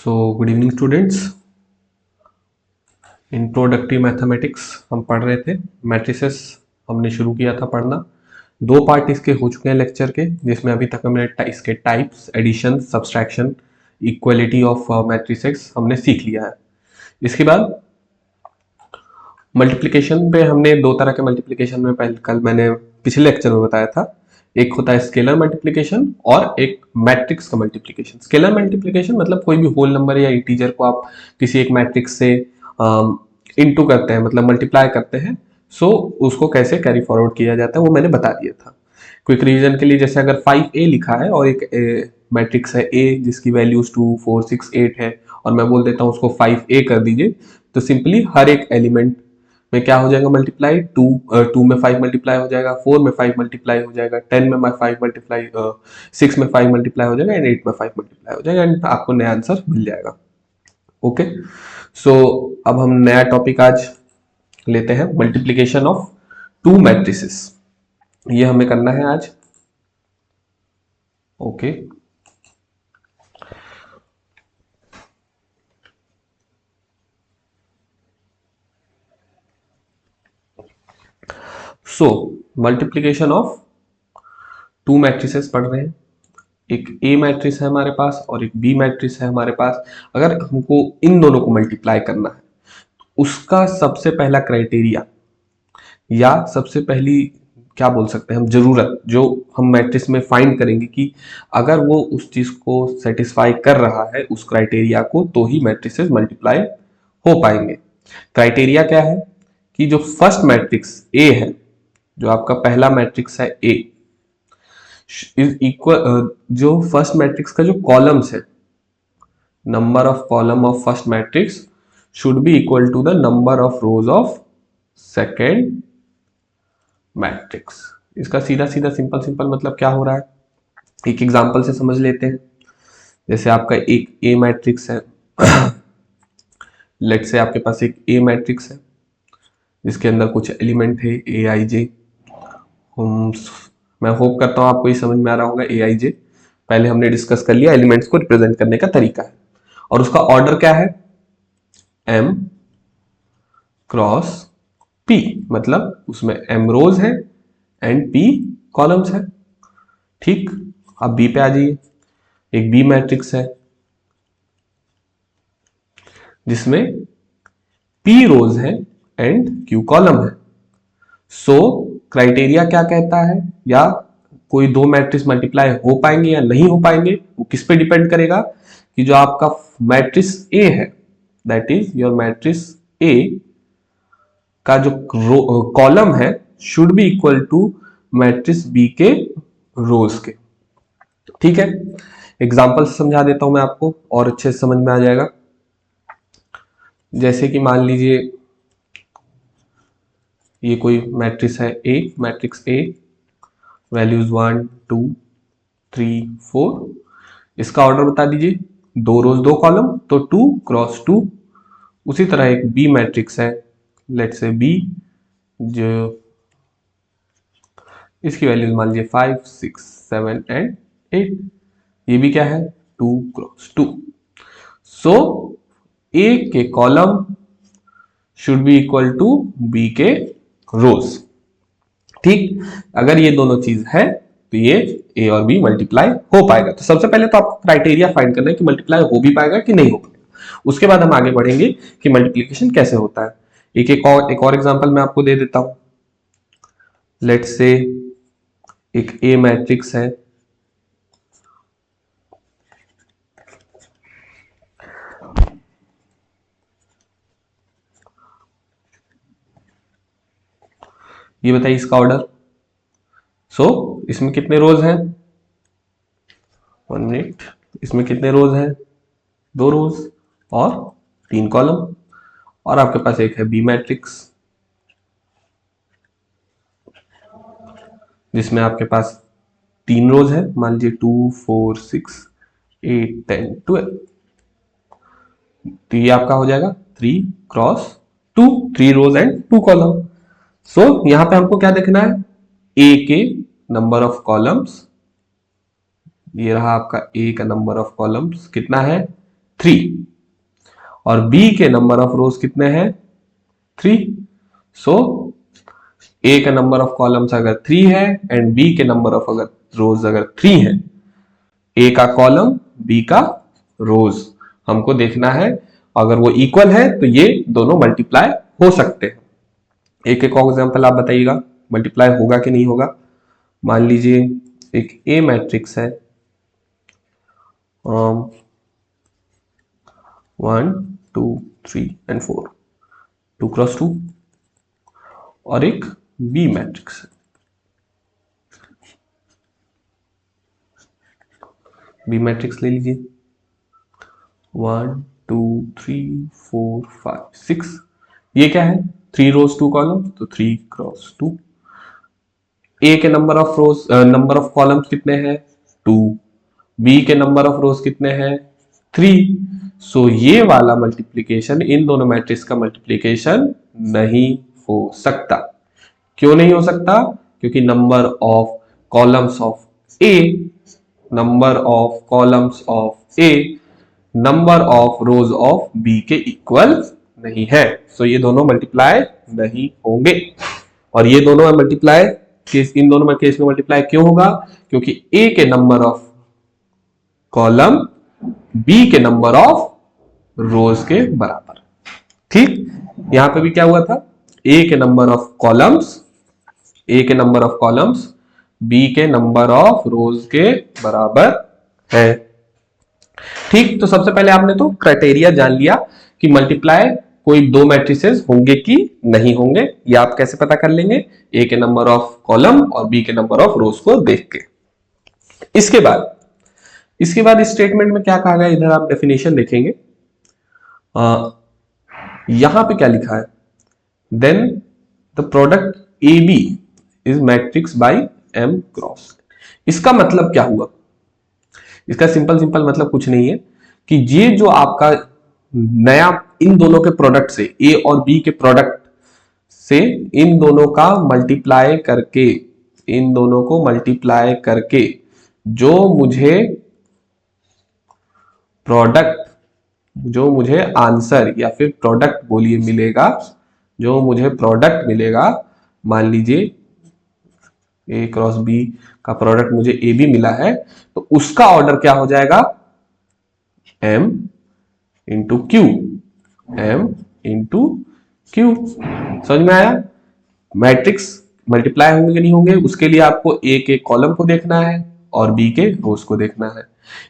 So good evening students. Introductive mathematics हम पढ़ रहे थे। मैट्रिसेस हमने शुरू किया था पढ़ना। दो पार्ट इसके हो चुके हैं लेक्चर के, जिसमें अभी तक हमने इसके types, addition, subtraction, equality of matrices हमने सीख लिया है। इसके बाद मल्टीप्लिकेशन पे हमने दो तरह के मल्टीप्लिकेशन में पहले कल मैंने पिछले लेक्चर में बताया था। एक होता है स्केलर मल्टीप्लिकेशन और एक मैट्रिक्स का मल्टीप्लिकेशन। स्केलर मल्टीप्लिकेशन मतलब कोई भी होल नंबर या इंटीजर को आप किसी एक मैट्रिक्स से इनटू करते हैं, मतलब मल्टीप्लाई करते हैं। सो उसको कैसे कैरी फॉरवर्ड किया जाता है वो मैंने बता दिया था। क्विक रिवीजन के लिए, जैसे अगर 5a लिखा है और एक मैट्रिक्स है a जिसकी वैल्यूज 2 4 6 8 है, और मैं बोल देता हूँ उसको 5a कर दीजिए, तो सिंपली हर एक एलिमेंट में क्या हो जाएगा मल्टीप्लाई, 2 में 5 मल्टीप्लाई हो जाएगा, 4 में 5 मल्टीप्लाई हो जाएगा, 10 में 5 मल्टीप्लाई 6 में 5 मल्टीप्लाई हो जाएगा एंड 8 में 5 मल्टीप्लाई हो जाएगा एंड आपको नया आंसर मिल जाएगा। ओके, सो अब हम नया टॉपिक आज लेते हैं, मल्टीप्लीकेशन ऑफ टू मैट्रिसेस। ये हमें करना है आज। Okay, so multiplication of to matrices पढ़ रहे हैं। एक ए मैट्रिक्स है हमारे पास और एक बी मैट्रिक्स है हमारे पास। अगर हमको इन दोनों को मल्टीप्लाई करना है, उसका सबसे पहला क्राइटेरिया या सबसे पहली क्या बोल सकते हैं हम, जरूरत जो हम मैट्रिक्स में फाइंड करेंगे कि अगर वो उस चीज को सेटिस्फाई कर रहा है, उस क्राइटेरिया को, तो ही मैट्रिसेस मल्टीप्लाई हो पाएंगे। क्राइटेरिया क्या है कि जो फर्स्ट मैट्रिक्स ए है, जो आपका पहला मैट्रिक्स है ए, इज इक्वल, जो फर्स्ट मैट्रिक्स का जो कॉलम्स है, number of column of first matrix should be equal to the number of rows of second matrix. इसका सीधा सीधा सिंपल सिंपल मतलब क्या हो रहा है, एक एग्जांपल से समझ लेते हैं। जैसे आपका एक ए मैट्रिक्स है, लेट से आपके पास एक ए मैट्रिक्स है जिसके अंदर कुछ एलिमेंट है ए आई जे। मैं होप करता हूं आपको ये समझ में आ रहा होगा। ए आई जे पहले हमने डिस्कस कर लिया, एलिमेंट्स को रिप्रेजेंट करने का तरीका है, और उसका ऑर्डर क्या है, एम क्रॉस पी, मतलब उसमें एम रोज है एंड पी कॉलम्स है। ठीक, अब बी पे आ जाइए। एक बी मैट्रिक्स है जिसमें पी रोज है एंड क्यू कॉलम है। सो क्राइटेरिया क्या कहता है, या कोई दो मैट्रिक्स मल्टीप्लाई हो पाएंगे या नहीं हो पाएंगे, वो किस पे डिपेंड करेगा कि जो आपका मैट्रिक्स ए है, that is your matrix A का जो कॉलम है should be equal to matrix B के रोज के। ठीक है, एग्जांपल से समझा देता हूं मैं आपको और अच्छे से समझ में आ जाएगा। जैसे कि मान लीजिए ये कोई मैट्रिक्स है ए, मैट्रिक्स ए, वैल्यूज 1 2 3 4, इसका ऑर्डर बता दीजिए, दो रोज दो कॉलम, तो 2 क्रॉस 2। उसी तरह एक बी मैट्रिक्स है, लेट से बी, जो इसकी वैल्यूज मान लीजिए 5 6 7 एंड 8, ये भी क्या है 2 क्रॉस 2। सो ए के column should be equal to B के रोज। ठीक, अगर ये दोनों चीज है तो ये ए और बी मल्टीप्लाई हो पाएगा। तो सबसे पहले तो आपको क्राइटेरिया फाइंड करना है कि मल्टीप्लाई हो भी पाएगा कि नहीं हो पाएगा। उसके बाद हम आगे बढ़ेंगे कि मल्टीप्लिकेशन कैसे होता है। एक और एग्जांपल मैं आपको दे देता हूं। लेट्स से एक ए मैट्रिक्स है, ये बताइए इसका ऑर्डर। सो इसमें कितने रोज हैं, 1 मिनट, इसमें कितने रोज हैं, 2 रोज और 3 कॉलम। और आपके पास एक है बी मैट्रिक्स जिसमें आपके पास 3 रोज है, मान लीजिए 2 4 6 8 10 12, तो ये आपका हो जाएगा 3 cross 2, 3 rose and 2 column. So यहां पे हमको क्या देखना है, ए के नंबर ऑफ कॉलम्स, ये रहा आपका ए का नंबर ऑफ कॉलम्स कितना है 3 और बी के नंबर ऑफ रोज कितने हैं 3। सो ए का नंबर ऑफ कॉलम्स अगर 3 है एंड बी के नंबर ऑफ अगर रोज अगर 3 है, ए का कॉलम बी का रोज हमको देखना है। अगर वो इक्वल है तो ये दोनों मल्टीप्लाई हो सकते हैं। एक एक एग्जांपल आप बताइएगा मल्टीप्लाई होगा कि नहीं होगा। मान लीजिए एक ए मैट्रिक्स है 1 2 3 एंड 4 2x2 और एक बी मैट्रिक्स है बी मैट्रिक्स ले लीजिए 1 2 3 4 5 6। ये क्या है 3 रोज 2 कॉलम तो 3x2। ए के number of rose number of columns कितने हैं 2। बी के नंबर ऑफ रोज कितने हैं 3। सो ये वाला मल्टीप्लीकेशन इन दोनों मैट्रिक्स का मल्टीप्लीकेशन नहीं हो सकता। क्यों नहीं हो सकता क्योंकि number of columns of A number of columns of A number of rows of B के इक्वल नहीं है। सो ये दोनों मल्टीप्लाई नहीं होंगे। और ये दोनों मल्टीप्लाई केस इन दोनों केस में मल्टीप्लाई क्यों होगा क्योंकि ए के नंबर ऑफ कॉलम बी के नंबर ऑफ रोज के बराबर। ठीक यहां पे भी क्या हुआ था ए के नंबर ऑफ कॉलम्स बी के नंबर ऑफ रोज के बराबर है। ठीक तो सबसे पहले आपने तो क्राइटेरिया जान लिया कि मल्टीप्लाई कोई दो मैट्रिसेस होंगे कि नहीं होंगे। ये आप कैसे पता कर लेंगे ए के नंबर ऑफ कॉलम और बी के नंबर ऑफ रोज को देख के। इसके बाद इस स्टेटमेंट में क्या कहा गया इधर आप डेफिनेशन देखेंगे। यहां पे क्या लिखा है then the product A B is matrix by M cross. इसका मतलब क्या हुआ इसका सिंपल मतलब कुछ नहीं है कि ये जो आपका नया इन दोनों के प्रोडक्ट से ए और बी के प्रोडक्ट से इन दोनों का मल्टीप्लाई करके जो मुझे आंसर या फिर प्रोडक्ट बोलिए मिलेगा जो मुझे प्रोडक्ट मिलेगा। मान लीजिए ए क्रॉस बी का प्रोडक्ट मुझे ए बी मिला है तो उसका ऑर्डर क्या हो जाएगा m इंटू क्यू समझ में आया। मैट्रिक्स मल्टीप्लाई होंगे कि नहीं होंगे उसके लिए आपको ए के कॉलम को देखना है और बी के रोज को देखना है।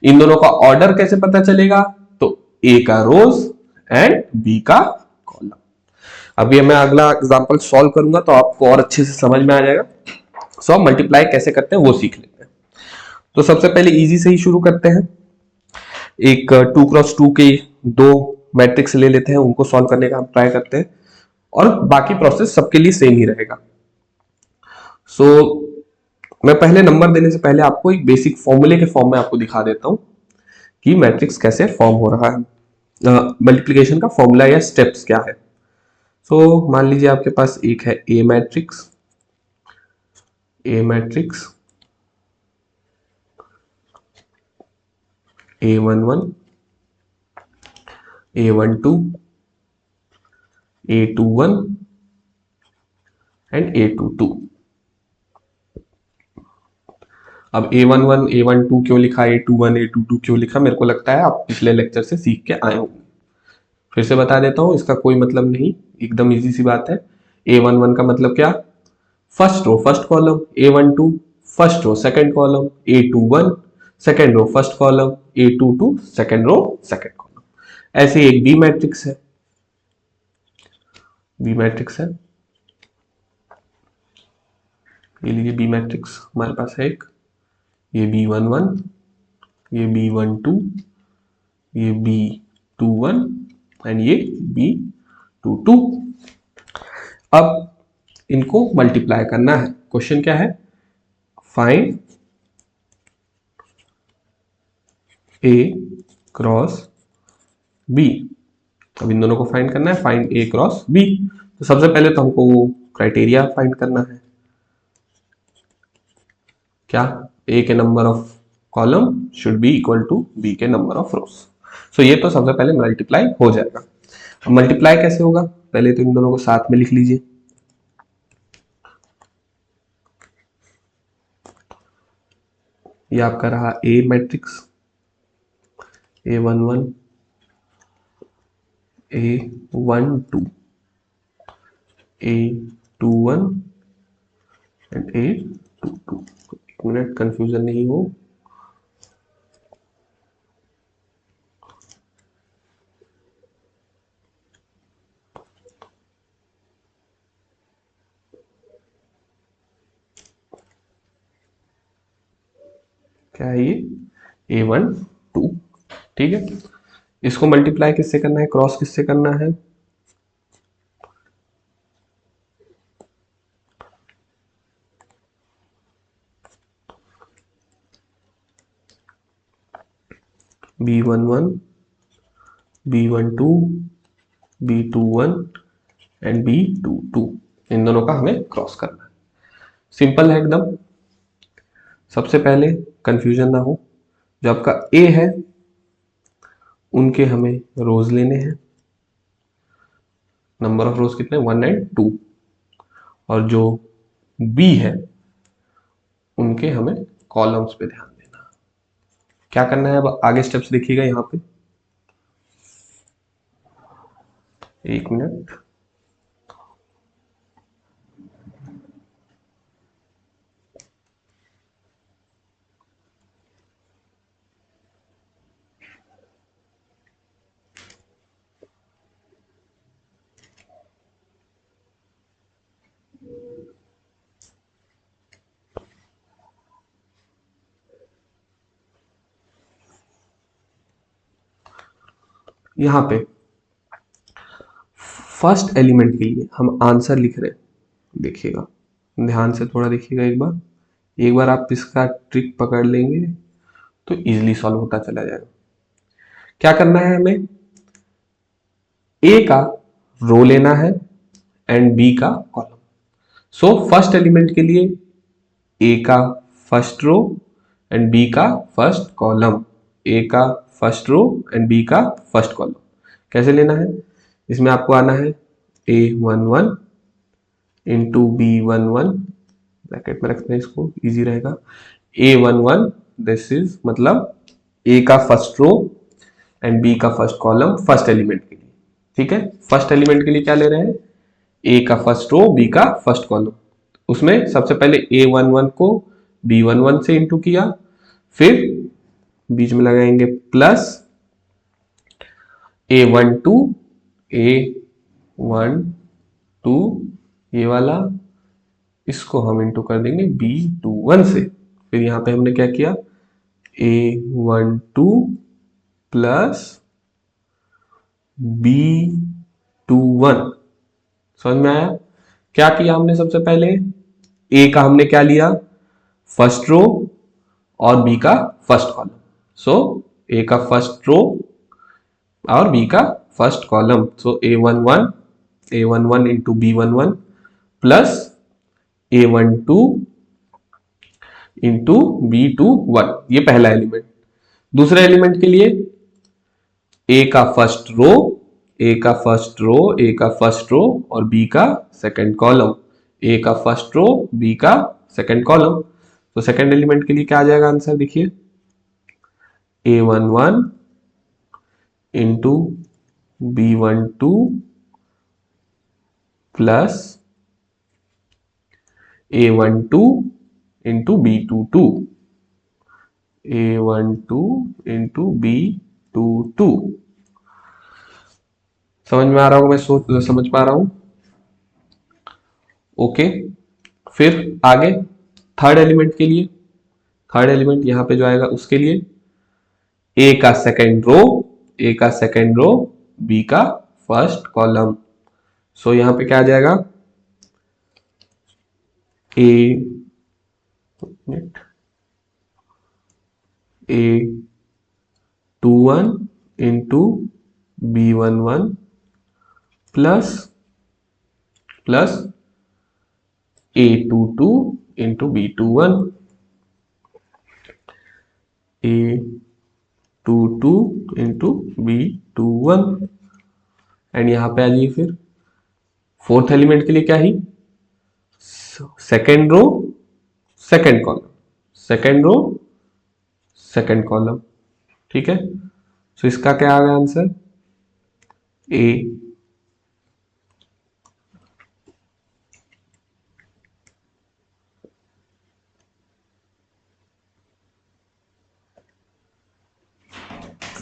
इन दोनों का ऑर्डर कैसे पता चलेगा तो ए का रोज एंड बी का कॉलम। अभी मैं अगला एग्जांपल सॉल्व करूंगा तो आपको और अच्छे से समझ में आ जाएगा। सो मल्टीप्लाई कैसे करते हैं वो सीख लेते हैं। तो सबसे पहले इजी से ही शुरू करते हैं। एक 2x2 के दो मैट्रिक्स ले लेते हैं उनको सॉल्व करने का हम ट्राई करते हैं और बाकी प्रोसेस सबके लिए सेम ही रहेगा। सो मैं पहले नंबर देने से पहले आपको एक बेसिक फॉर्मूले के फॉर्म में आपको दिखा देता हूं कि मैट्रिक्स कैसे फॉर्म हो रहा है मल्टीप्लिकेशन का फॉर्मूला या स्टेप्स क्या है। सो मान लीजिए आपके पास एक है ए matrix A11 A12 A21 and A22। अब A11 A12 क्यों लिखा A21 A22 क्यों लिखा मेरे को लगता है आप पिछले लेक्चर से सीख के आए होंगे। फिर से बता देता हूं इसका कोई मतलब नहीं एकदम इजी सी बात है। A11 का मतलब क्या first row first column A12 first row second column A21 second row first column A22 second row second column. ऐसे एक बी मैट्रिक्स है ये लीजिए बी मैट्रिक्स हमारे पास है एक ये B11 ये B12 ये B21 एंड ये B22। अब इनको मल्टीप्लाई करना है। क्वेश्चन क्या है फाइंड A क्रॉस B। अब इन दोनों को फाइंड करना है फाइंड A क्रॉस B। तो सबसे पहले तो हमको वो क्राइटेरिया फाइंड करना है क्या A के number of column should be equal to B के नंबर ऑफ रोज। सो ये तो सबसे पहले मल्टीप्लाई हो जाएगा। अब मल्टीप्लाई कैसे होगा, पहले तो इन दोनों को साथ में लिख लीजिए। ये आपका रहा ए matrix, A11, A12, A21 and A22। एक मिनट, कंफ्यूजन नहीं हो। क्या है ये, A12, ठीक है। इसको मल्टीप्लाई किससे करना है, क्रॉस किससे करना है, B11, B12, B21 and B22, इन दोनों का हमें क्रॉस करना है। सिंपल है एकदम। सबसे पहले कंफ्यूजन ना हो, जो आपका ए है उनके हमें रोज लेने हैं, नंबर ऑफ रोज कितने, 1 एंड 2, और जो बी है उनके हमें कॉलम्स पे ध्यान देना। क्या करना है, अब आगे स्टेप्स देखिएगा यहाँ पे। एक मिनट, यहाँ पे फर्स्ट एलिमेंट के लिए हम आंसर लिख रहे हैं, देखिएगा ध्यान से, थोड़ा देखिएगा एक बार आप इसका ट्रिक पकड़ लेंगे तो इजीली सॉल्व होता चला जाएगा। क्या करना है, हमें ए का रो लेना है एंड बी का कॉलम। सो फर्स्ट एलिमेंट के लिए ए का फर्स्ट रो एंड बी का फर्स्ट कॉलम, ए का फर्स्ट रो एंड बी का फर्स्ट कॉलम। कैसे लेना है, इसमें आपको आना है A11 इंटू B11, ब्रैकेट में रखते हैं इसको, इजी रहेगा। A11 दिस इज मतलब ए का फर्स्ट रो एंड बी का फर्स्ट कॉलम फर्स्ट एलिमेंट के लिए, ठीक है। फर्स्ट एलिमेंट के लिए क्या ले रहे हैं, ए का फर्स्ट रो बी का फर्स्ट कॉलम। उसमें सबसे पहले A11 को B11 से इंटू किया, फिर बीच में लगाएंगे प्लस A12, A12 ये वाला, इसको हम इंटू कर देंगे B21 से। फिर यहां पे हमने क्या किया, A12 प्लस B21, समझ में आया। क्या किया हमने, सबसे पहले ए का हमने क्या लिया, फर्स्ट रो और बी का फर्स्ट कॉलम। सो ए का फर्स्ट रो और बी का फर्स्ट कॉलम, सो A11 into B11 plus A12 into B21, ये पहला एलिमेंट। दूसरे एलिमेंट के लिए ए का फर्स्ट रो, ए का फर्स्ट रो, ए का फर्स्ट रो और बी का सेकंड कॉलम, ए का फर्स्ट रो बी का सेकंड कॉलम। तो सेकंड एलिमेंट के लिए क्या आ जाएगा आंसर, देखिए A11 into B12 plus A12 into B22, A12 into B22। समझ में आ रहा होगा, मैं समझ पा रहा हूं, ओके। फिर आगे थर्ड एलिमेंट के लिए, थर्ड एलिमेंट यहां पे जो आएगा उसके लिए ए का सेकेंड रो, ए का सेकेंड रो बी का फर्स्ट कॉलम। सो यहां पे क्या आ जाएगा, A21 into B11 plus plus A22 into B21, A22 2 into B 2 1। And यहाँ पे आ जाइए फिर फोर्थ एलिमेंट के लिए क्या ही, second row second column, second row second column. ठीक है, सो इसका क्या आ गया answer, A.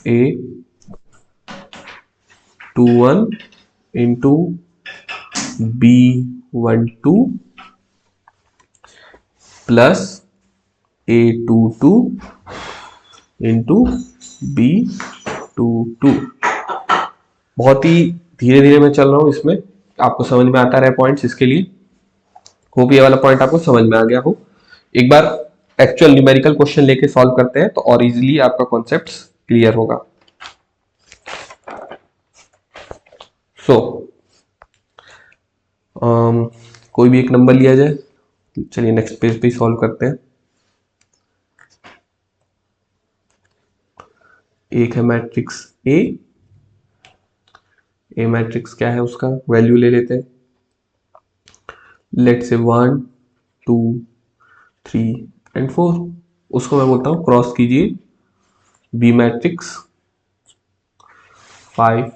A 2 1 into B 1 2 plus A 2 2 into B 2 2। बहुत ही धीरे धीरे मैं चल रहा हूं इसमें, आपको समझ में आता रहे पॉइंट्स, इसके लिए होप ये वाला पॉइंट आपको समझ में आ गया हो। एक बार एक्चुअल न्यूमेरिकल क्वेश्चन लेके सॉल्व करते हैं तो और इजीली आपका कॉन्सेप्ट क्लियर होगा। सो कोई भी एक नंबर लिया जाए, चलिए नेक्स्ट पेज पे सॉल्व करते हैं। एक है मैट्रिक्स ए मैट्रिक्स क्या है, उसका वैल्यू ले लेते हैं, लेट से 1 2 3 एंड 4। उसको मैं बोलता हूं क्रॉस कीजिए बी मैट्रिक्स 5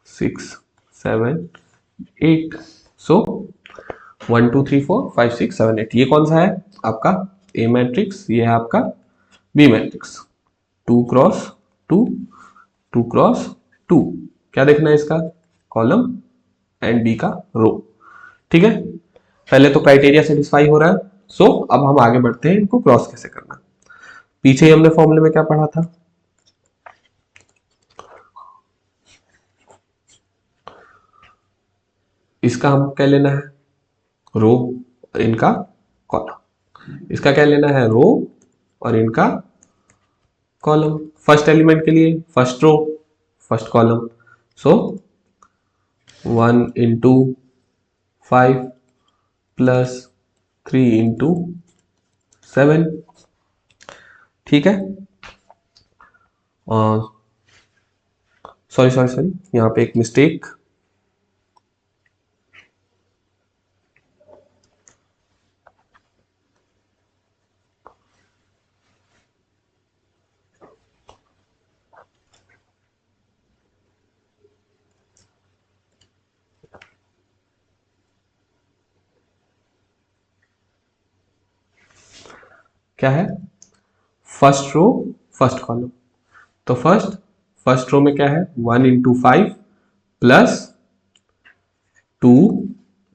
6 7 8। सो 1 2 3 4 5 6 7 8, ये कौन सा है आपका ए मैट्रिक्स, ये है आपका बी मैट्रिक्स। 2 क्रॉस 2 2 क्रॉस 2, क्या देखना है इसका, कॉलम एंड बी का रो। ठीक है, पहले तो क्राइटेरिया सेटिस्फाई हो रहा है। सो अब हम आगे बढ़ते हैं, इनको क्रॉस कैसे करना। पीछे ही हमने फॉर्मूले में क्या पढ़ा था, इसका हम क्या लेना है, रो, इनका कॉलम। इसका क्या लेना है, रो और इनका कॉलम। फर्स्ट एलिमेंट के लिए first row first column, so 1 into 5 plus 3 into 7। ठीक है, सॉरी सॉरी सॉरी, यहाँ पे एक मिस्टेक, क्या है, फर्स्ट रो फर्स्ट कॉलम। तो फर्स्ट रो में क्या है, 1 into 5 plus 2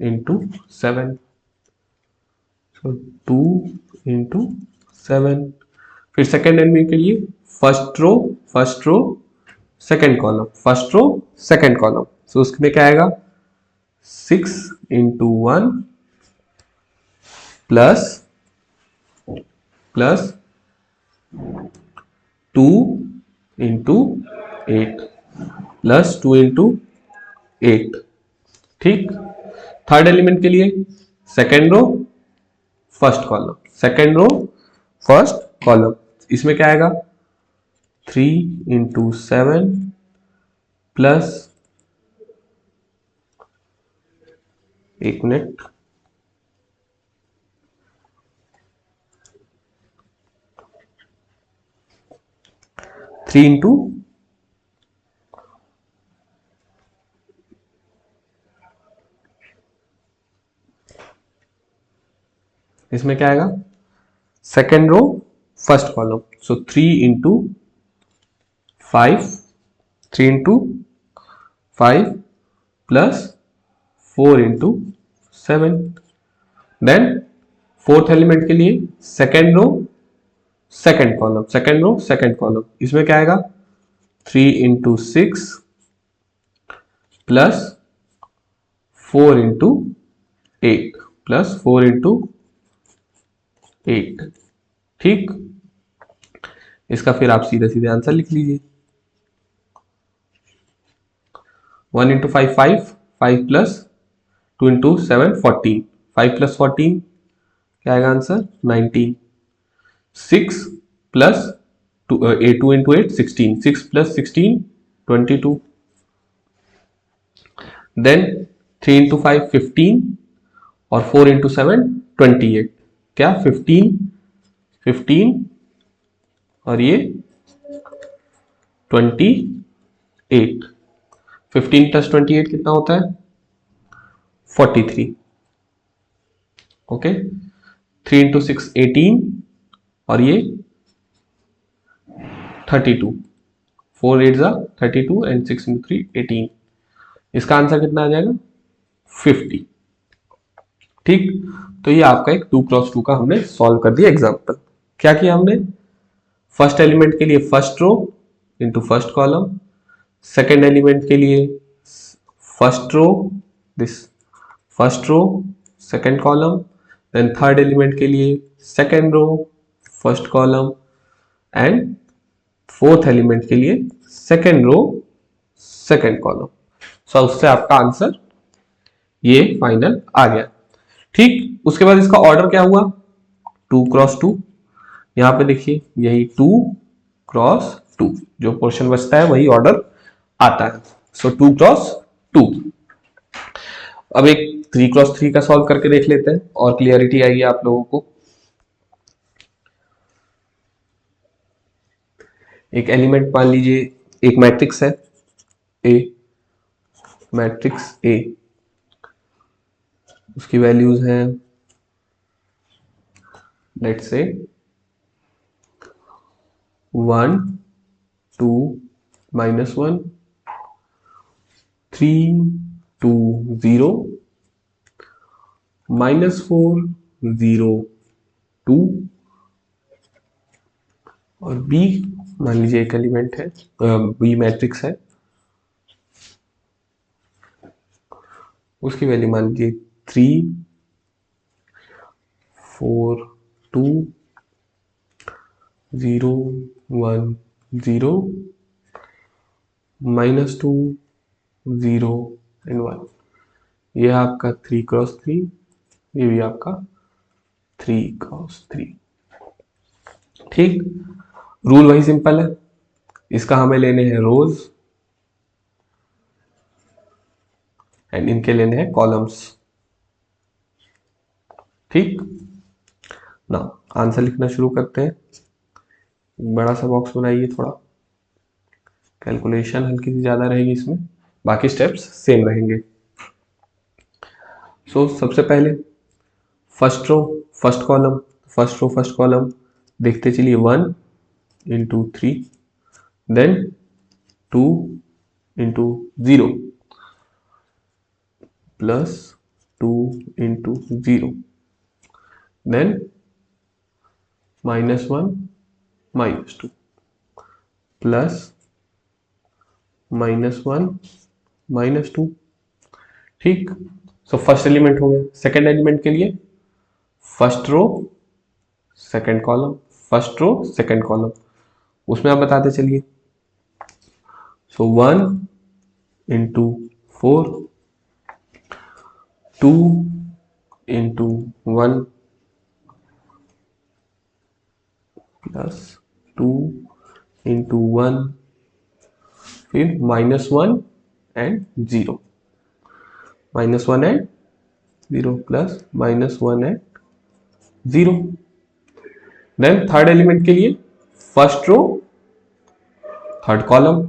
into 7, so 2 into 7। फिर सेकेंड एलिमेंट के लिए first row second column, first row second column, so उसमें क्या आएगा, 6 into 1 plus 2 into 8 plus 2 into 8। ठीक, थर्ड एलिमेंट के लिए second row first column, second row first column, इसमें क्या आएगा, 3 इंटू 7 प्लस, एक मिनट, थ्री इंटू इसमें क्या आएगा, second row first column, so 3 into 5, 3 into 5 plus 4 into 7। Then fourth element के लिए सेकेंड रो सेकेंड कॉलम, इसमें क्या आएगा, 3 into 6 plus 4 into 8 plus 4 into 8। ठीक, इसका फिर आप सीधे सीधे आंसर लिख लीजिए, 1 इंटू 5 5, 5 प्लस 2 इंटू 7 14, 5 प्लस 14 क्या आएगा answer, 19। 6 plus two into 8 16, 6 plus 16 22, then 3 into 5 15 और 4 इंटू 7 28, क्या 15 और ये 28, 15 प्लस 28 कितना होता है 43, ओके। 3 इंटू 6 18 और ये 32, 4 8 जा 32 एंड 6 इंटू 3 18, इसका आंसर कितना आ जाएगा 50। ठीक, तो ये आपका एक 2x2 का हमने सॉल्व कर दिया एग्जांपल। क्या किया हमने, फर्स्ट एलिमेंट के लिए first row into first column, second element के लिए first row, this first row second column, then third element के लिए second row first column and fourth element के लिए second row second column. So उससे आपका आंसर ये फाइनल आ गया। ठीक, उसके बाद इसका ऑर्डर क्या हुआ 2x2, यहां पे देखिए यही 2x2, जो पोर्शन बचता है वही ऑर्डर आता है। सो 2x2। अब एक 3x3 का सॉल्व करके देख लेते हैं और क्लियरिटी आएगी आप लोगों को। एक एलिमेंट मान लीजिए, एक मैट्रिक्स है ए, मैट्रिक्स ए, उसकी वैल्यूज हैं लेट्स से 1 2 -1 3 2 0 -4 0 2, और बी मान लीजिए एक एलिमेंट है, बी मैट्रिक्स है, उसकी वैल्यू मान लीजिए 3 4 2 0 1 0 -2 0 एंड 1। ये आपका 3x3, ये भी आपका 3x3। ठीक, रूल वही सिंपल है, इसका हमें लेने हैं रोज एंड इनके लेने हैं कॉलम्स। ठीक ना, आंसर लिखना शुरू करते हैं। बड़ा सा बॉक्स बनाइए, थोड़ा कैलकुलेशन हल्की सी ज्यादा रहेगी इसमें, बाकी स्टेप्स सेम रहेंगे। सो सबसे पहले first row first column, first row first column देखते चलिए 1 into 3, then 2 into 0 plus 2 into 0, then -1 -2 plus -1 -2। ठीक, सो फर्स्ट एलिमेंट हो गया। सेकेंड एलिमेंट के लिए first row second column, first row second column, उसमें आप बताते चलिए। So 1 into 4 2 into 1 plus 2 into 1, फिर -1 and 0, -1 and 0 plus -1 and 0। Then third element के लिए फर्स्ट रो थर्ड कॉलम,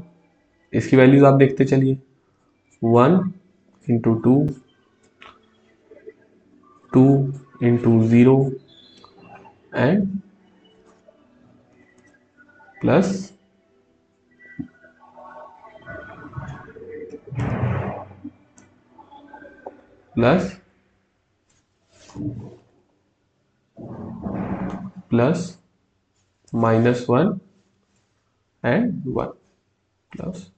इसकी वैल्यूज आप देखते चलिए 1 into 2 2 into 0 and plus plus plus -1 and 1 plus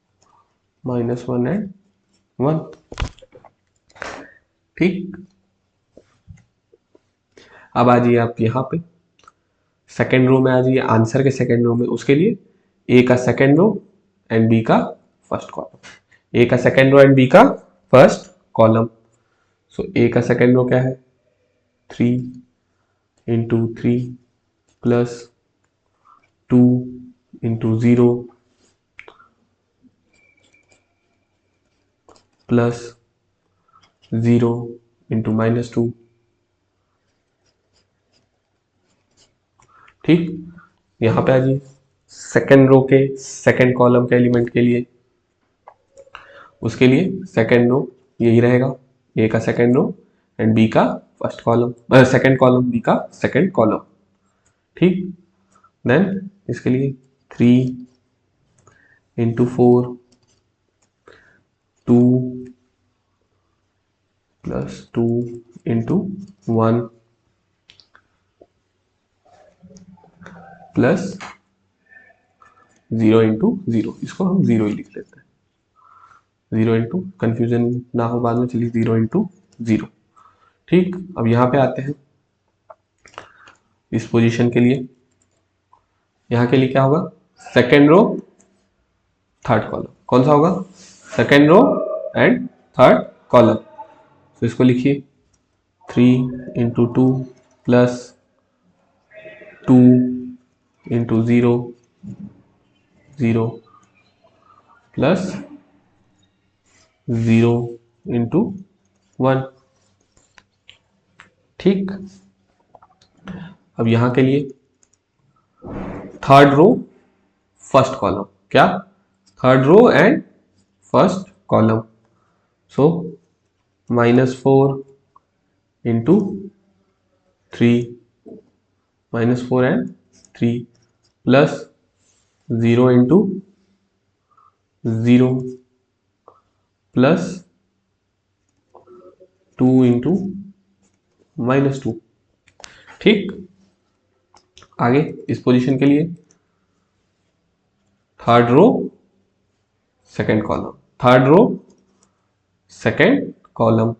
-1 and 1। ठीक, अब आ जाइए आप यहाँ पे सेकेंड रो में आ जाइए, आंसर के सेकेंड रो में, उसके लिए ए का सेकेंड रो एंड बी का फर्स्ट कॉलम, ए का सेकेंड रो एंड बी का फर्स्ट कॉलम। सो ए का सेकेंड रो क्या है 3 into 3 plus 2 into 0 plus 0 into -2। ठीक, यहां पे आ जाइए सेकेंड रो के सेकेंड कॉलम के एलिमेंट के लिए, उसके लिए सेकेंड रो यही रहेगा, ए का सेकेंड रो एंड बी का first column, second column, B का सेकेंड कॉलम। ठीक, देन इसके लिए 3 into 4 2 plus 2 into 1 plus 0 into 0, इसको हम 0 ही लिख लेते हैं, 0 इंटू, कंफ्यूजन ना हो बाद में, चलिए 0 इंटू 0। ठीक, अब यहां पे आते हैं इस पोजीशन के लिए, यहां के लिए क्या होगा, सेकेंड रो थर्ड कॉलम, कौन सा होगा, second row and third column. तो इसको लिखिए 3 into 2 plus 2 into 0 0 plus 0 into 1। ठीक, अब यहां के लिए थर्ड रो फर्स्ट कॉलम, क्या, third row and first column, so -4 into 3 -4 and 3 plus 0 into 0 plus 2 into -2। ठीक, आगे इस पोजीशन के लिए third row second column, third row second column,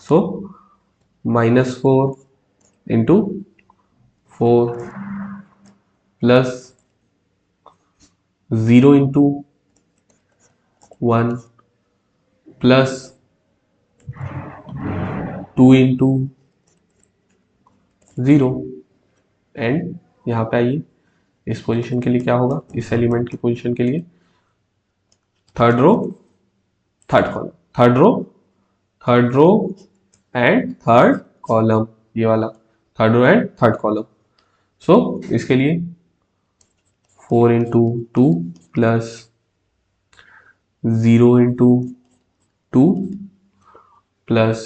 so -4 into 4 plus 0 into 1 plus 2 into 0 and यहाँ पे आइए इस पोजीशन के लिए क्या होगा, इस एलिमेंट की पोजीशन के लिए third row third column, third row and third column, ये वाला third row and third column. So इसके लिए 4 into 2 plus 0 into 2 plus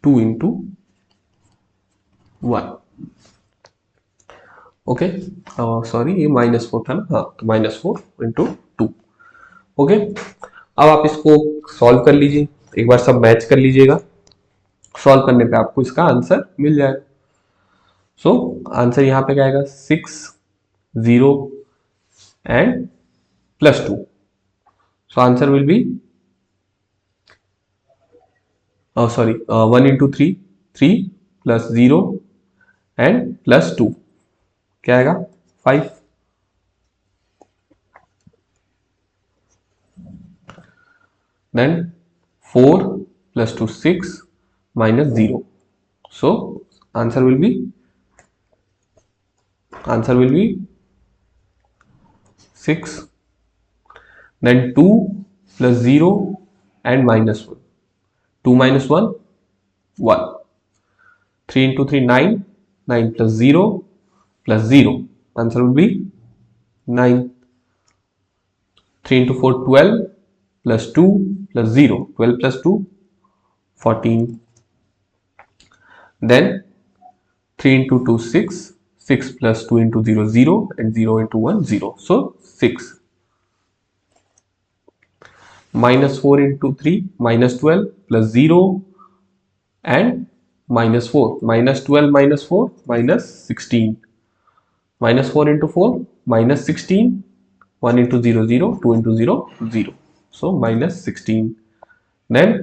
2 into 1। Okay, sorry ये -4 था ना, हाँ, तो -4 इंटू 2। ओके, अब आप इसको सॉल्व कर लीजिए, एक बार सब मैच कर लीजिएगा, सॉल्व करने पे आपको इसका आंसर मिल जाएगा। सो आंसर यहाँ पे क्या आएगा, 6 0 and +2। So answer will be, sorry 1 into 3 3 plus 0 and +2 क्या आएगा, 5। Then 4 plus 2 6 -0, so answer will be 6। then 2 plus 0 and -1, 2 minus 1 1, 3 into 3 9, 9 plus 0 plus 0, answer will be 9। 3 into 4 12 plus 2 plus 0, 12 plus 2 14। then 3 into 2 6, 6 plus 2 into 0 0 and 0 into 1 0, so 6। -4 into 3 -12 plus 0 and -4, -12 -4 -16, -4 into 4 -16, 1 into 0 0, 2 into 0 0, so -16। then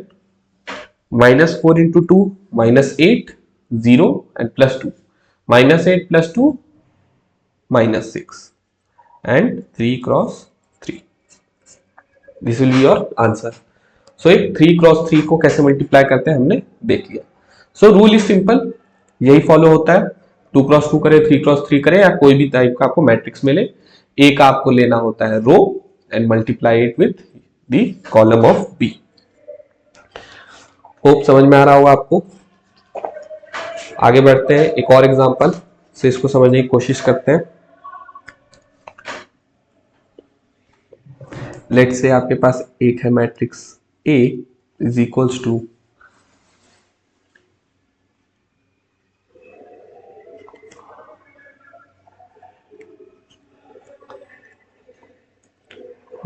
-4 into 2 -8 0 and +2, -8 plus 2 -6 and 3 cross 3, this will be your answer. So एक 3 cross 3 को कैसे multiply करते हैं हमने देख लिया। So rule is simple, यही follow होता है, 2x2 करे, 3x3 करे, या कोई भी टाइप का आपको मैट्रिक्स मिले, ए का आपको लेना होता है row and multiply it with the column of B. Hope समझ में आ रहा होगा आपको। आगे बढ़ते हैं, एक और एग्जांपल से इसको समझने की कोशिश करते हैं। लेट से आपके पास एक है matrix A is equals to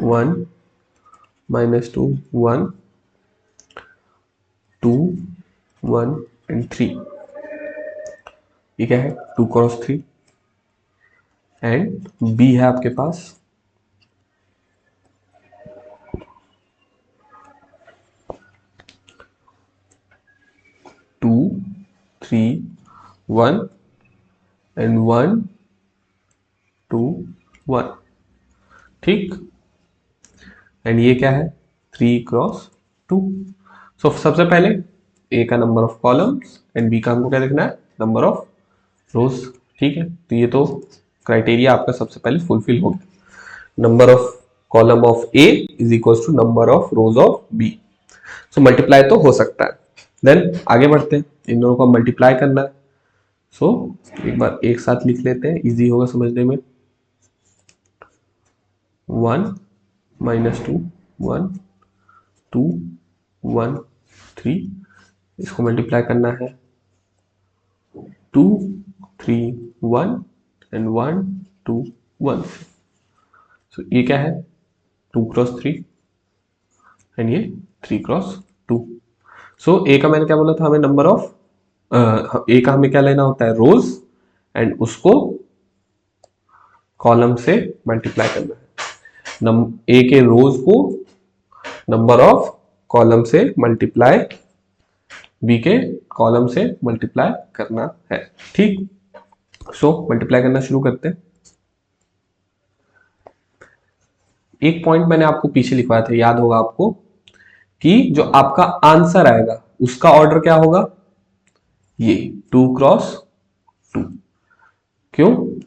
1 -2 1 2 1 and 3। ये क्या है, 2x3, एंड बी है आपके पास 2 3 1 एंड 1 2 1। ठीक, एंड ये क्या है, 3x2। सो सबसे पहले ए का number of columns and B का हमको क्या देखना है, नंबर ऑफ रोज। ठीक है, तो ये तो क्राइटेरिया आपका सबसे पहले फुलफिल हो गया। Number of column of A is equal to number of rows of B. So multiply तो हो सकता है। देन आगे बढ़ते हैं, इन दोनों को मल्टीप्लाई करना है। सो एक बार एक साथ लिख लेते हैं, इजी होगा समझने में। 1 -2 1 2 1 3, इसको मल्टीप्लाई करना है 2 3 1 एंड 1 2 1। सो ये क्या है, 2x3 एंड ये 3x2। सो ए का मैंने क्या बोला था, हमें नंबर ऑफ ए का हमें क्या लेना होता है, रोज, एंड उसको कॉलम से मल्टीप्लाई करना है। ए के रोज को नंबर ऑफ कॉलम से मल्टीप्लाई बी के कॉलम से मल्टीप्लाई करना है। ठीक, सो मल्टीप्लाई करना शुरू करते हैं। एक पॉइंट मैंने आपको पीछे लिखवाया था, याद होगा आपको, कि जो आपका आंसर आएगा उसका ऑर्डर क्या होगा, ये 2x2। क्यों,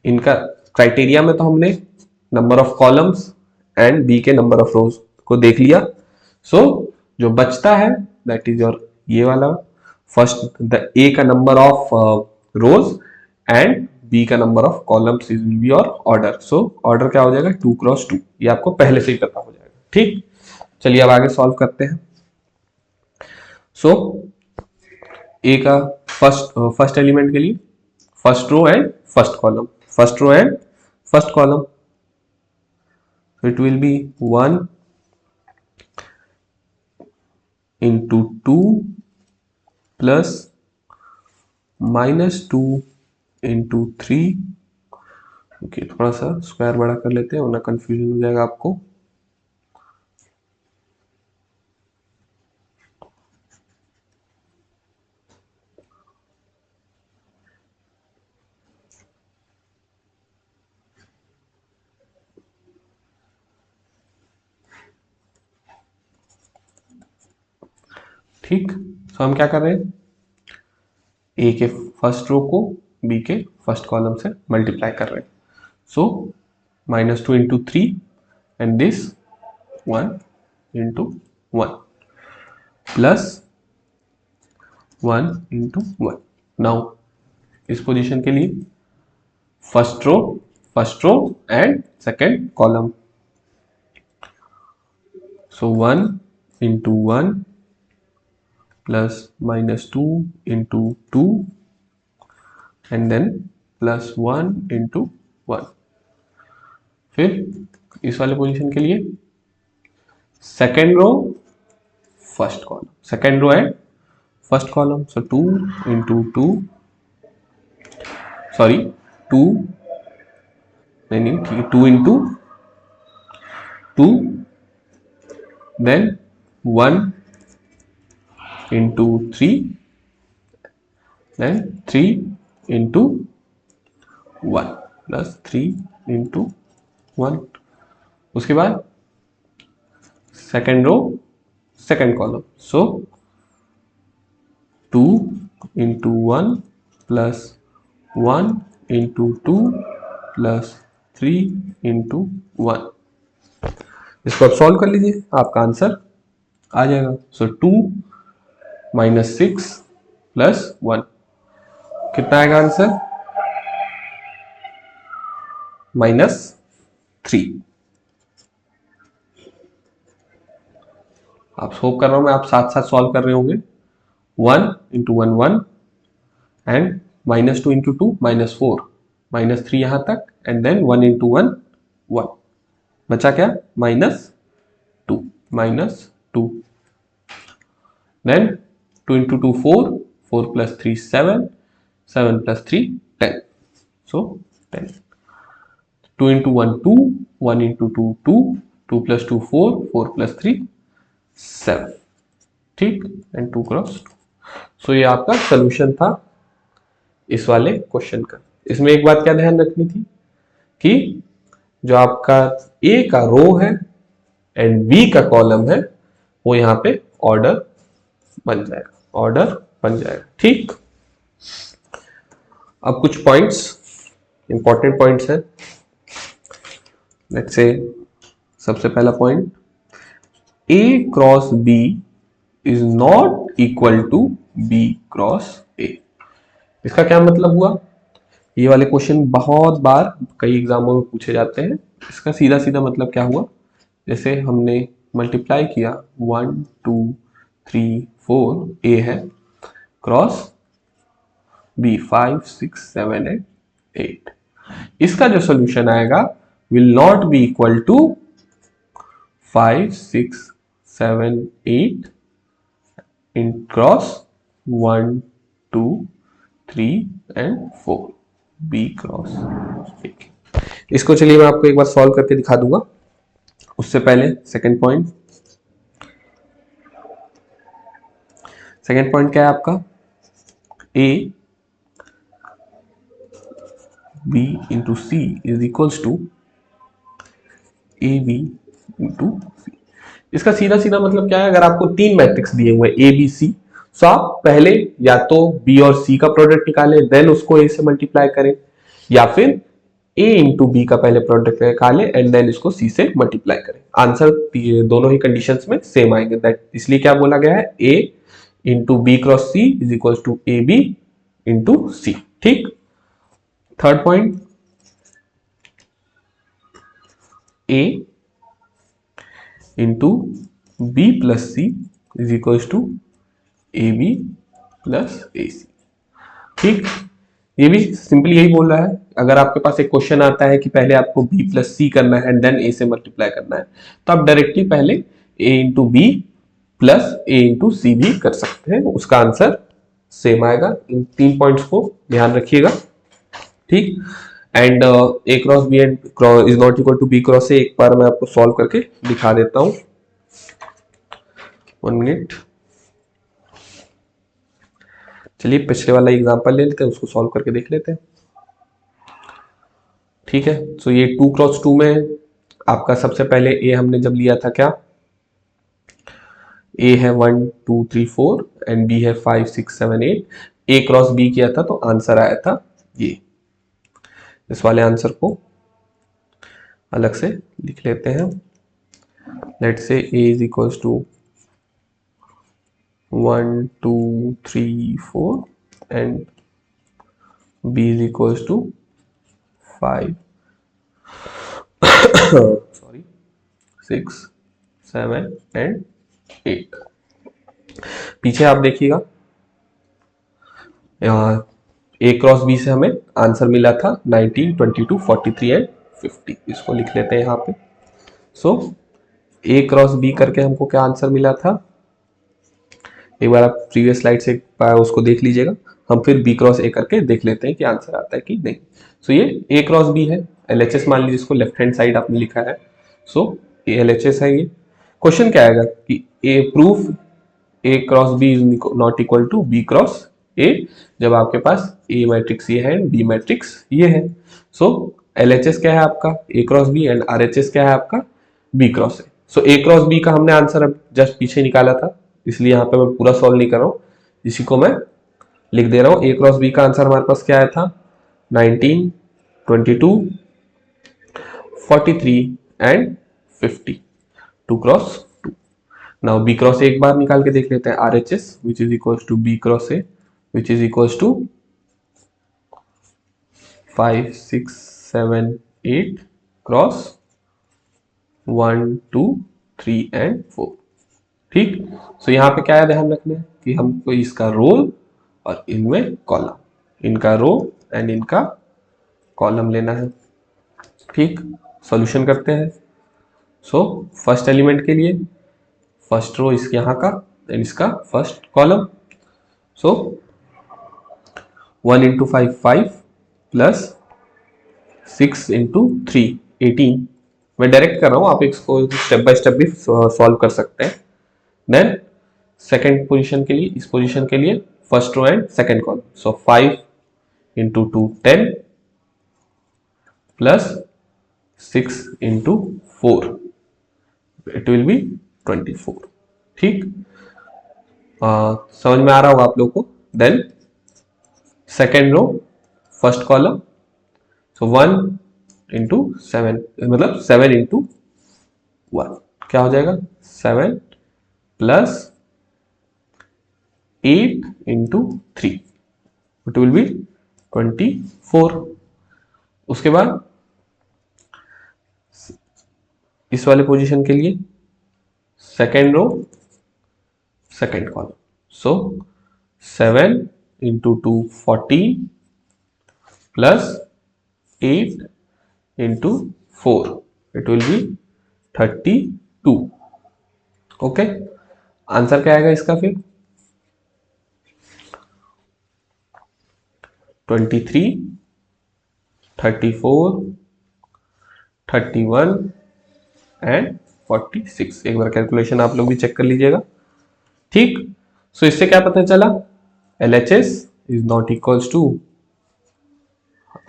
इनका क्राइटेरिया में तो हमने number of columns and B के नंबर ऑफ रोज को देख लिया। सो जो बचता है दैट इज योर ये वाला, फर्स्ट द ए का number of rows and B का number of columns is will be your order. So order क्या हो जाएगा, 2x2। ये आपको पहले से ही पता हो जाएगा। ठीक, चलिए अब आगे सॉल्व करते हैं। सो ए का फर्स्ट एलिमेंट के लिए first row and first column, first row and first column, so it will be 1 into 2 plus -2 into 3। Okay, थोड़ा सा स्क्वायर बड़ा कर लेते हैं वरना कंफ्यूजन हो जाएगा आपको। ठीक, तो हम क्या कर रहे हैं, ए के फर्स्ट रो को बी के फर्स्ट कॉलम से मल्टीप्लाई कर रहे हैं। So -2 into 3 and this 1 into 1 plus 1 into 1। Now इस पोजीशन के लिए first row and second column. So 1 into 1 plus -2 into 2 and then plus 1 into 1। फिर इस वाले पोजीशन के लिए second row first column, second row and first column. So 2 into 2, sorry 2 नहीं ठीक है, 2 into 2 then 1 into 3 then 3 into 1 plus 3 into 1। उसके बाद second row second column, so 2 into 1 plus 1 into 2 plus 3 into 1। इसको आप सॉल्व कर लीजिए, आपका आंसर आ जाएगा। सो 2 माइनस 6 प्लस 1 कितना आएगा आंसर? -3। आप होप कर रहा हूं मैं आप साथ साथ सॉल्व कर रहे होंगे। 1 इंटू 1 1 एंड -2 इंटू 2 -4, -3 यहां तक एंड देन 1 इंटू 1 1, बचा क्या? -2, -2 देन 2 इंटू 2 4, 4 प्लस 3 7, 7 प्लस 3 10, सो 10। 2 इंटू 1 2, 1 इंटू 2 2, 2 प्लस 2 4, 4 प्लस 3 7, ठीक, एंड 2 क्रॉस 2। सो ये आपका सोल्यूशन था इस वाले क्वेश्चन का। इसमें एक बात क्या ध्यान रखनी थी कि जो आपका ए का रो है एंड बी का कॉलम है वो यहाँ पे ऑर्डर बन जाएगा, ठीक। अब कुछ पॉइंट्स, इंपॉर्टेंट पॉइंट्स है। लेट्स से सबसे पहला point, A cross B is not equal to B cross A. इसका क्या मतलब हुआ? ये वाले क्वेश्चन बहुत बार कई एग्जामों में पूछे जाते हैं। इसका सीधा सीधा मतलब क्या हुआ, जैसे हमने मल्टीप्लाई किया 1 2 3 4 ए है क्रॉस बी 5 6 7 एंड 8, इसका जो सोल्यूशन आएगा will not be equal to 5 6 7 8 इन cross 1 2 3 and 4 B cross A. इसको चलिए मैं आपको एक बार सॉल्व करके दिखा दूंगा। उससे पहले सेकंड पॉइंट क्या है आपका? A B into C is equals to A B into C. इसका सीधा सीधा मतलब क्या है, अगर आपको तीन मैट्रिक्स दिए हुए ए बी सी, तो आप पहले या तो बी और सी का प्रोडक्ट निकालें देन उसको ए से मल्टीप्लाई करें, या फिर ए इंटू बी का पहले प्रोडक्ट निकालें एंड देन इसको सी से मल्टीप्लाई करें। आंसर दोनों ही कंडीशंस में सेम आएंगे, दैट इसलिए क्या बोला गया है, A into B cross C is equal to A B into C, ठीक। Third point, A into B plus C is equal to A B plus A C, ठीक। ये भी सिंपली यही बोल रहा है, अगर आपके पास एक क्वेश्चन आता है कि पहले आपको b प्लस सी करना है देन a से मल्टीप्लाई करना है, तो आप डायरेक्टली पहले a इंटू B plus A into C भी कर सकते हैं, उसका आंसर सेम आएगा। इन तीन पॉइंट्स को ध्यान रखिएगा, ठीक। And A cross B and is not equal to B cross A, एक बार मैं आपको सॉल्व करके दिखा देता हूं, 1 मिनट। चलिए पिछले वाला एग्जांपल ले लेते हैं, उसको सॉल्व करके देख लेते हैं, ठीक है। सो ये 2 क्रॉस 2 में आपका सबसे पहले ए हमने जब लिया था, क्या ए है 1 2 3 4 एंड बी है 5 6 7 8, ए क्रॉस बी किया था तो आंसर आया था ये। इस वाले आंसर को अलग से लिख लेते हैं। Let's say A is equals to 1 2 3 4 and b is equals to 5 sorry 6 7 and 8। पीछे आप देखिएगा, ए क्रॉस बी से हमें आंसर मिला था 19 22 43 एंड 50, इसको लिख लेते हैं यहाँ पे। सो ए क्रॉस बी करके हमको क्या आंसर मिला था, एक बार आप प्रीवियस स्लाइड से उसको देख लीजिएगा, हम फिर बी क्रॉस ए करके देख लेते हैं कि आंसर आता है कि नहीं। सो ये ए क्रॉस बी है, एलएचएस मान लीजिए, इसको लेफ्ट हैंड साइड आपने लिखा है, सो ये एलएचएस है। ये क्वेश्चन क्या आएगा कि A proof A cross B is not equal to B cross A, जब आपके पास ए मैट्रिक्स ये है एंड बी मैट्रिक्स ये है। सो एलएचएस क्या है आपका, A cross B, and RHS क्या है आपका, B cross A. So A cross B का हमने आंसर अब जस्ट पीछे निकाला था, इसलिए यहाँ पे मैं पूरा सॉल्व नहीं कर रहा हूँ, इसी को मैं लिख दे रहा हूं, ए क्रॉस बी का आंसर हमारे पास क्या आया था, 19, 22, 43 and 50, 2 cross 2। Now B cross एक बार निकाल के देख लेते हैं, R H S which is equals to B cross A which is equals to 5, 6, 7, 8 cross 1, 2, 3 and 4। ठीक, सो यहाँ पे क्या है ध्यान रखना है कि हमको इसका रोल और इनमें कॉलम, इनका रो एंड इनका कॉलम लेना है। ठीक, सॉल्यूशन करते हैं। सो फर्स्ट एलिमेंट के लिए फर्स्ट रो इसके यहाँ का एंड इसका first column. So 1 into 5 5 plus 6 into 3 18। मैं डायरेक्ट कर रहा हूँ, आप इसको स्टेप बाय स्टेप भी सॉल्व कर सकते हैं। देन सेकेंड पोजीशन के लिए, इस पोजीशन के लिए first row and second column. So 5 into 2 10 plus 6 into 4 it will be 24। ठीक, समझ में आ रहा होगा आप लोगों को। Then second row first column, so 1 into 7 मतलब 7 इंटू 1 क्या हो जाएगा, 7 plus 8 into 3 it will be 24। उसके बाद इस वाले पोजीशन के लिए second row second column, so 7 into 2 14 plus 8 into 4 it will be 32। Okay, answer क्या आएगा इसका फिर 23, 34, 31 एंड 46। एक बार कैलकुलेशन आप लोग भी चेक कर लीजिएगा। ठीक, सो इससे क्या पता चला, LHS is not equals to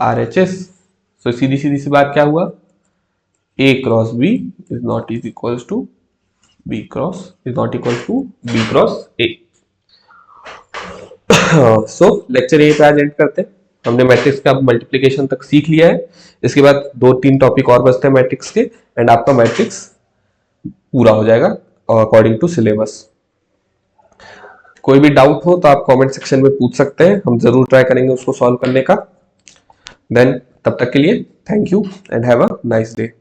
RHS। So सीधी सीधी सी बात क्या हुआ, A cross B is not is equals to B cross is not equals to B cross A। So lecture यही पे आज एंड करते हैं। हमने मैट्रिक्स का मल्टीप्लिकेशन तक सीख लिया है। इसके बाद 2-3 टॉपिक और बचते हैं मैट्रिक्स के एंड आपका मैट्रिक्स पूरा हो जाएगा अकॉर्डिंग टू सिलेबस। कोई भी डाउट हो तो आप कमेंट सेक्शन में पूछ सकते हैं, हम जरूर ट्राई करेंगे उसको सॉल्व करने का। देन तब तक के लिए thank you and have a nice day.